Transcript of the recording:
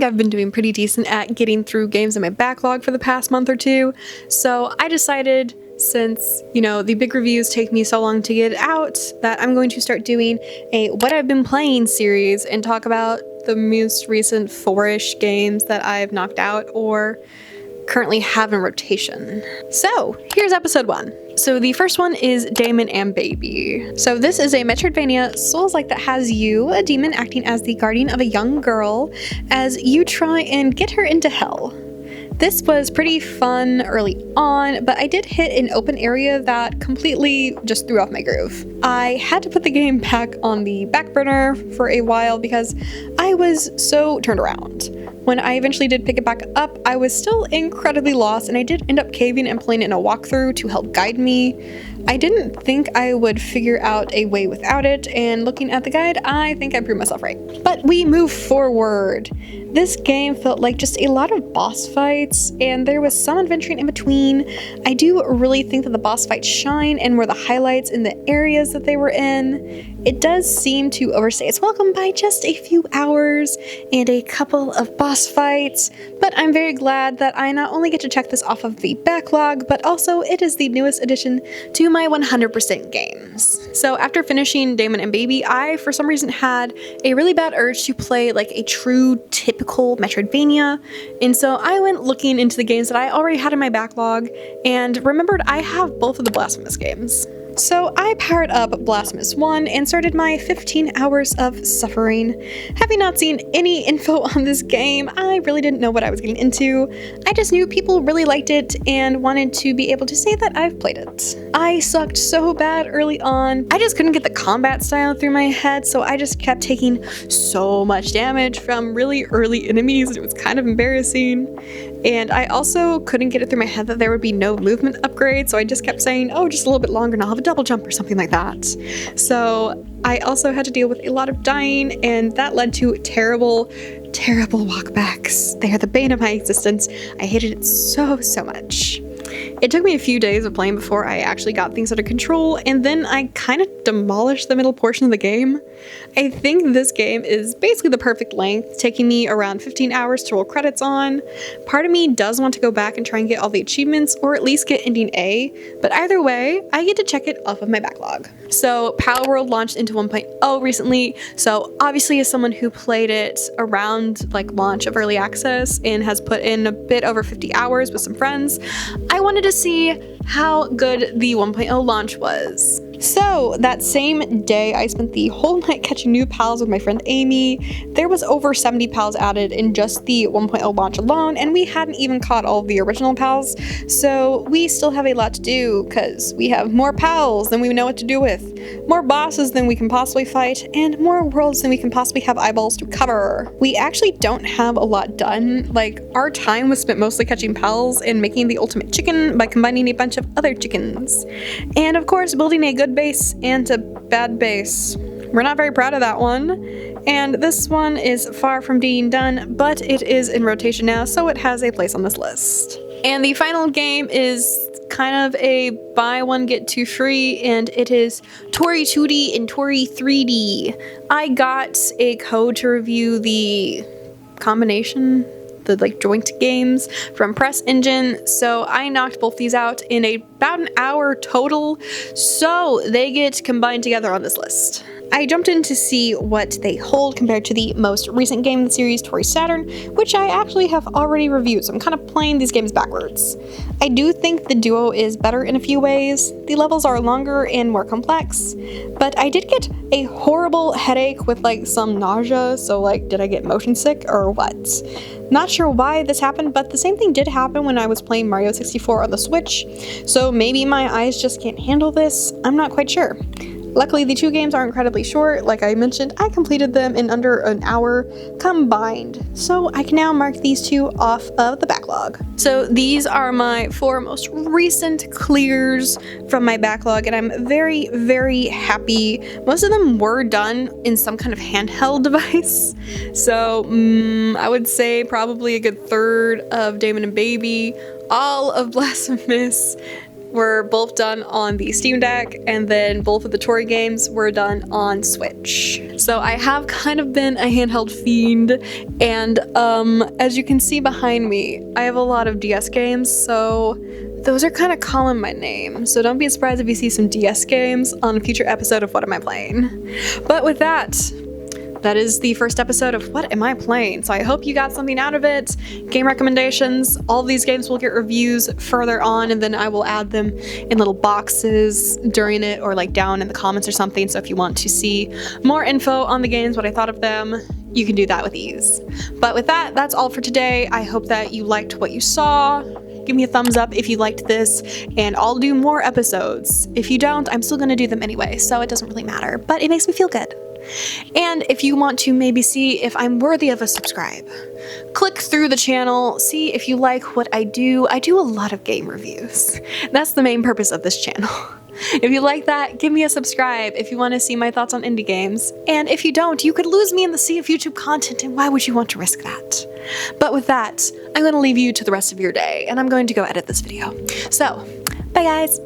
think I've been doing pretty decent at getting through games in my backlog for the past month or two, so I decided, since, you know, the big reviews take me so long to get out, that I'm going to start doing a What I've Been Playing series and talk about the most recent 4-ish games that I've knocked out or currently have in rotation. So here's episode 1. So the first one is Damon and Baby. So this is a Metroidvania Souls-like that has you, a demon, acting as the guardian of a young girl as you try and get her into hell. This was pretty fun early on, but I did hit an open area that completely just threw off my groove. I had to put the game back on the back burner for a while because I was so turned around. When I eventually did pick it back up, I was still incredibly lost, and I did end up caving and playing it in a walkthrough to help guide me. I didn't think I would figure out a way without it, and looking at the guide, I think I proved myself right. But we move forward. This game felt like just a lot of boss fights, and there was some adventuring in between. I do really think that the boss fights shine and were the highlights in the areas that they were in. It does seem to overstay its welcome by just a few hours and a couple of boss fights, but I'm very glad that I not only get to check this off of the backlog, but also it is the newest addition to my 100% games. So after finishing Damon and Baby, I for some reason had a really bad urge to play like a true typical Metroidvania, and so I went looking into the games that I already had in my backlog and remembered I have both of the Blasphemous games. So I powered up Blasphemous 1 and started my 15 hours of suffering. Having not seen any info on this game, I really didn't know what I was getting into. I just knew people really liked it and wanted to be able to say that I've played it. I sucked so bad early on. I just couldn't get the combat style through my head, so I just kept taking so much damage from really early enemies, and it was kind of embarrassing. And I also couldn't get it through my head that there would be no movement upgrade, so I just kept saying, oh, just a little bit longer and I'll have a double jump or something like that. So I also had to deal with a lot of dying, and that led to terrible walkbacks. They are the bane of my existence. I hated it so much. It took me a few days of playing before I actually got things under control, and then I kind of demolished the middle portion of the game. I think this game is basically the perfect length, taking me around 15 hours to roll credits on. Part of me does want to go back and try and get all the achievements, or at least get ending A, but either way, I get to check it off of my backlog. So Palworld launched into 1.0 recently, so obviously as someone who played it around like launch of early access and has put in a bit over 50 hours with some friends, I wanted to see how good the 1.0 launch was. So that same day, I spent the whole night catching new pals with my friend Amy. There was over 70 pals added in just the 1.0 launch alone, and we hadn't even caught all of the original pals, so we still have a lot to do because we have more pals than we know what to do with, more bosses than we can possibly fight, and more worlds than we can possibly have eyeballs to cover. We actually don't have a lot done. Like, our time was spent mostly catching pals and making the ultimate chicken by combining a bunch of other chickens, and of course building a good base and a bad base. We're not very proud of that one, and this one is far from being done, but it is in rotation now, so it has a place on this list. And the final game is kind of a buy one get two free, and it is Toree 2D and Toree 3D. I got a code to review the combination, the like joint games from Press Engine, so I knocked both these out in about an hour total, so they get combined together on this list. I jumped in to see what they hold compared to the most recent game in the series, Toree Saturn, which I actually have already reviewed, so I'm kind of playing these games backwards. I do think the duo is better in a few ways. The levels are longer and more complex, but I did get a horrible headache with like some nausea, so like did I get motion sick or what? Not sure why this happened, but the same thing did happen when I was playing Mario 64 on the Switch, so maybe my eyes just can't handle this, I'm not quite sure. Luckily, the two games are incredibly short. Like I mentioned, I completed them in under an hour combined, so I can now mark these two off of the backlog. So these are my 4 most recent clears from my backlog, and I'm very happy. Most of them were done in some kind of handheld device, so I would say probably a good third of Damon and Baby, all of Blasphemous, were both done on the Steam Deck, and then both of the Toree games were done on Switch. So I have kind of been a handheld fiend, and as you can see behind me, I have a lot of DS games, so those are kind of calling my name. So don't be surprised if you see some DS games on a future episode of What Am I Playing? But with that is the first episode of What Am I Playing? So I hope you got something out of it. Game recommendations, all of these games will get reviews further on, and then I will add them in little boxes during it or like down in the comments or something. So if you want to see more info on the games, what I thought of them, you can do that with ease. But with that, that's all for today. I hope that you liked what you saw. Give me a thumbs up if you liked this, and I'll do more episodes. If you don't, I'm still gonna do them anyway, so it doesn't really matter, but it makes me feel good. And if you want to maybe see if I'm worthy of a subscribe, click through the channel, see if you like what I do. I do a lot of game reviews. That's the main purpose of this channel. If you like that, give me a subscribe if you want to see my thoughts on indie games. And if you don't, you could lose me in the sea of YouTube content, and why would you want to risk that? But with that, I'm going to leave you to the rest of your day, and I'm going to go edit this video. So, bye guys!